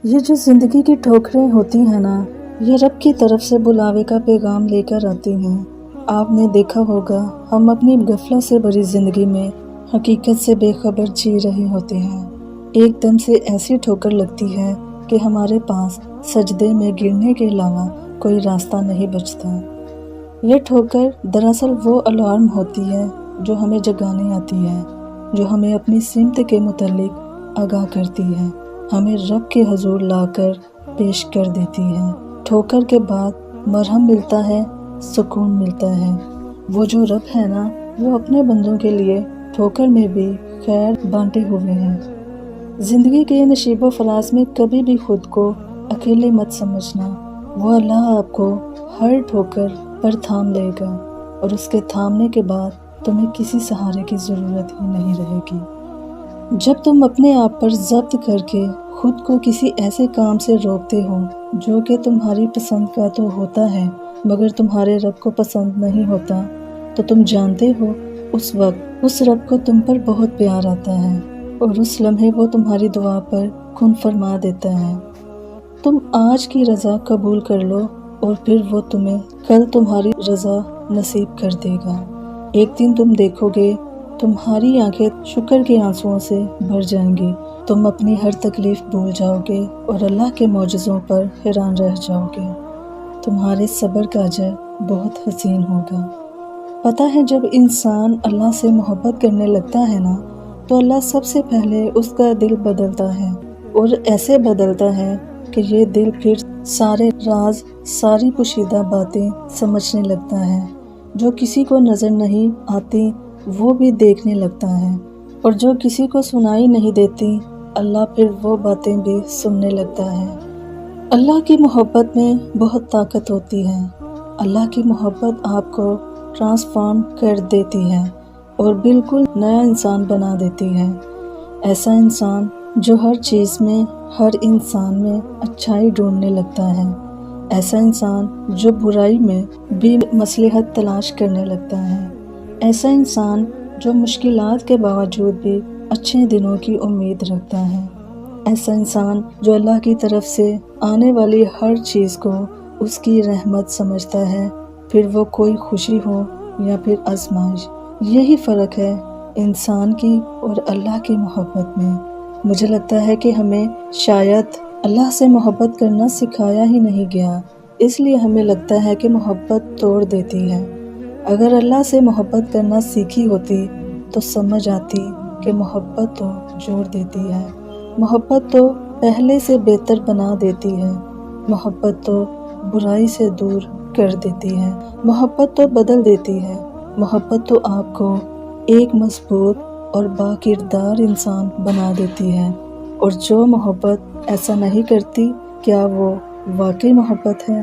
یہ جو زندگی کی ٹھوکریں ہوتی ہیں نا، یہ رب کی طرف سے بلاوے کا پیغام لے کر آتی ہیں۔ آپ نے دیکھا ہوگا ہم اپنی غفلت سے بھری زندگی میں حقیقت سے بے خبر جی رہے ہوتے ہیں۔ ایک دم سے ایسی ٹھوکر لگتی ہے کہ ہمارے پاس سجدے میں گرنے کے علاوہ کوئی راستہ نہیں بچتا۔ یہ ٹھوکر دراصل وہ الارم ہوتی ہے جو ہمیں جگانے آتی ہے، جو ہمیں اپنی سمت کے متعلق آگاہ کرتی ہے، ہمیں رب کے حضور لا کر پیش کر دیتی ہے۔ ٹھوکر کے بعد مرہم ملتا ہے، سکون ملتا ہے۔ وہ جو رب ہے نا، وہ اپنے بندوں کے لیے ٹھوکر میں بھی خیر بانٹے ہوئے ہیں۔ زندگی کے نشیب و فراز میں کبھی بھی خود کو اکیلے مت سمجھنا۔ وہ اللہ آپ کو ہر ٹھوکر پر تھام لے گا، اور اس کے تھامنے کے بعد تمہیں کسی سہارے کی ضرورت ہی نہیں رہے گی۔ جب تم اپنے آپ پر ضبط کر کے خود کو کسی ایسے کام سے روکتے ہو جو کہ تمہاری پسند کا تو ہوتا ہے مگر تمہارے رب کو پسند نہیں ہوتا، تو تم جانتے ہو اس وقت اس رب کو تم پر بہت پیار آتا ہے، اور اس لمحے وہ تمہاری دعا پر کن فرما دیتا ہے۔ تم آج کی رضا قبول کر لو، اور پھر وہ تمہیں کل تمہاری رضا نصیب کر دے گا۔ ایک دن تم دیکھو گے تمہاری آنکھیں شکر کے آنسوؤں سے بھر جائیں گی، تم اپنی ہر تکلیف بھول جاؤ گے اور اللہ کے معجزوں پر حیران رہ جاؤ گے۔ تمہارے صبر کا اجر بہت حسین ہوگا۔ پتہ ہے جب انسان اللہ سے محبت کرنے لگتا ہے نا، تو اللہ سب سے پہلے اس کا دل بدلتا ہے، اور ایسے بدلتا ہے کہ یہ دل پھر سارے راز، ساری پوشیدہ باتیں سمجھنے لگتا ہے، جو کسی کو نظر نہیں آتی وہ بھی دیکھنے لگتا ہے، اور جو کسی کو سنائی نہیں دیتی اللہ پھر وہ باتیں بھی سننے لگتا ہے۔ اللہ کی محبت میں بہت طاقت ہوتی ہے۔ اللہ کی محبت آپ کو ٹرانسفارم کر دیتی ہے اور بالکل نیا انسان بنا دیتی ہے۔ ایسا انسان جو ہر چیز میں، ہر انسان میں اچھائی ڈھونڈنے لگتا ہے۔ ایسا انسان جو برائی میں بھی مصلحت تلاش کرنے لگتا ہے۔ ایسا انسان جو مشکلات کے باوجود بھی اچھے دنوں کی امید رکھتا ہے۔ ایسا انسان جو اللہ کی طرف سے آنے والی ہر چیز کو اس کی رحمت سمجھتا ہے، پھر وہ کوئی خوشی ہو یا پھر آزمائش۔ یہی فرق ہے انسان کی اور اللہ کی محبت میں۔ مجھے لگتا ہے کہ ہمیں شاید اللہ سے محبت کرنا سکھایا ہی نہیں گیا، اس لیے ہمیں لگتا ہے کہ محبت توڑ دیتی ہے۔ اگر اللہ سے محبت کرنا سیکھی ہوتی تو سمجھ آتی کہ محبت تو جوڑ دیتی ہے، محبت تو پہلے سے بہتر بنا دیتی ہے، محبت تو برائی سے دور کر دیتی ہے، محبت تو بدل دیتی ہے، محبت تو آپ کو ایک مضبوط اور باکردار انسان بنا دیتی ہے۔ اور جو محبت ایسا نہیں کرتی، کیا وہ واقعی محبت ہے؟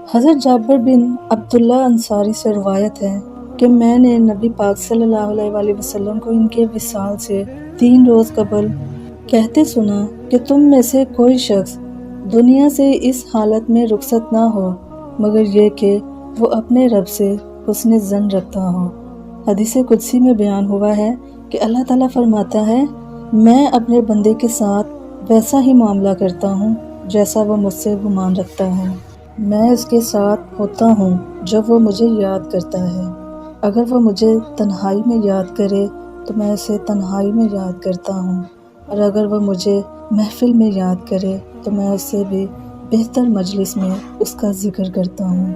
حضرت جابر بن عبداللہ انصاری سے روایت ہے کہ میں نے نبی پاک صلی اللہ علیہ وآلہ وسلم کو ان کے وصال سے 3 روز قبل کہتے سنا کہ تم میں سے کوئی شخص دنیا سے اس حالت میں رخصت نہ ہو مگر یہ کہ وہ اپنے رب سے حسن ظن رکھتا ہو۔ حدیث قدسی میں بیان ہوا ہے کہ اللہ تعالیٰ فرماتا ہے، میں اپنے بندے کے ساتھ ویسا ہی معاملہ کرتا ہوں جیسا وہ مجھ سے گمان رکھتا ہے۔ میں اس کے ساتھ ہوتا ہوں جب وہ مجھے یاد کرتا ہے۔ اگر وہ مجھے تنہائی میں یاد کرے تو میں اسے تنہائی میں یاد کرتا ہوں، اور اگر وہ مجھے محفل میں یاد کرے تو میں اسے بھی بہتر مجلس میں اس کا ذکر کرتا ہوں۔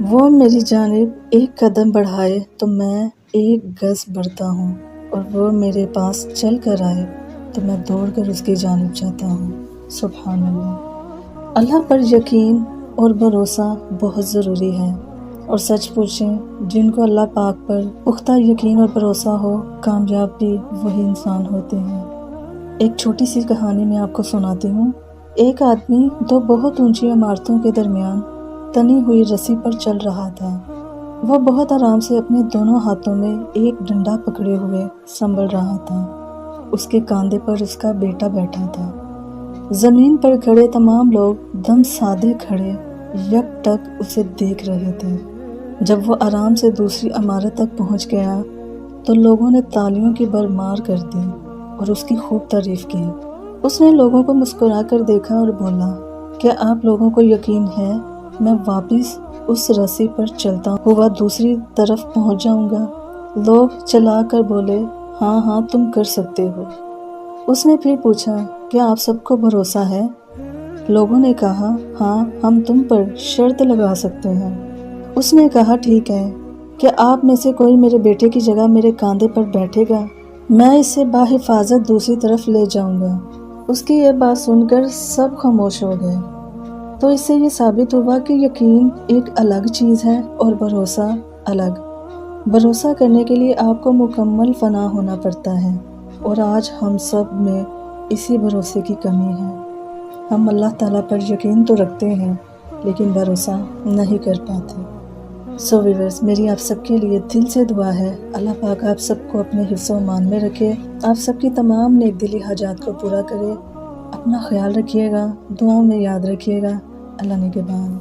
وہ میری جانب 1 قدم بڑھائے تو میں 1 گز بڑھتا ہوں، اور وہ میرے پاس چل کر آئے تو میں دوڑ کر اس کی جانب جاتا ہوں۔ سبحان اللہ۔ اللہ پر یقین اور بھروسہ بہت ضروری ہے، اور سچ پوچھیں جن کو اللہ پاک پر پختہ یقین اور بھروسہ ہو، کامیاب بھی وہی انسان ہوتے ہیں۔ ایک چھوٹی سی کہانی میں آپ کو سناتی ہوں۔ ایک آدمی 2 بہت اونچی عمارتوں کے درمیان تنی ہوئی رسی پر چل رہا تھا۔ وہ بہت آرام سے اپنے دونوں ہاتھوں میں ایک ڈنڈا پکڑے ہوئے سنبھل رہا تھا۔ اس کے کاندھے پر اس کا بیٹا بیٹھا تھا۔ زمین پر کھڑے تمام لوگ دم سادے کھڑے یک ٹک اسے دیکھ رہے تھے۔ جب وہ آرام سے دوسری عمارت تک پہنچ گیا تو لوگوں نے تالیوں کی بھرمار کر دی اور اس کی خوب تعریف کی۔ اس نے لوگوں کو مسکرا کر دیکھا اور بولا، کیا آپ لوگوں کو یقین ہے میں واپس اس رسی پر چلتا ہوا دوسری طرف پہنچ جاؤں گا؟ لوگ چلا کر بولے، ہاں ہاں تم کر سکتے ہو۔ اس نے پھر پوچھا، کیا آپ سب کو بھروسہ ہے؟ لوگوں نے کہا، ہاں ہم تم پر شرط لگا سکتے ہیں۔ اس نے کہا، ٹھیک ہے، کیا آپ میں سے کوئی میرے بیٹے کی جگہ میرے کاندھے پر بیٹھے گا؟ میں اسے بحفاظت دوسری طرف لے جاؤں گا۔ اس کی یہ بات سن کر سب خاموش ہو گئے۔ تو اس سے یہ ثابت ہوا کہ یقین ایک الگ چیز ہے اور بھروسہ الگ۔ بھروسہ کرنے کے لیے آپ کو مکمل فنا ہونا پڑتا ہے، اور آج ہم سب میں اسی بھروسے کی کمی ہے۔ ہم اللہ تعالیٰ پر یقین تو رکھتے ہیں لیکن بھروسہ نہیں کر پاتے۔ سو ویورز، میری آپ سب کے لیے دل سے دعا ہے، اللہ پاک آپ سب کو اپنے حفظ و امان میں رکھے، آپ سب کی تمام نیک دلی حاجات کو پورا کرے۔ اپنا خیال رکھیے گا، دعاؤں میں یاد رکھیے گا۔ اللہ نگہبان۔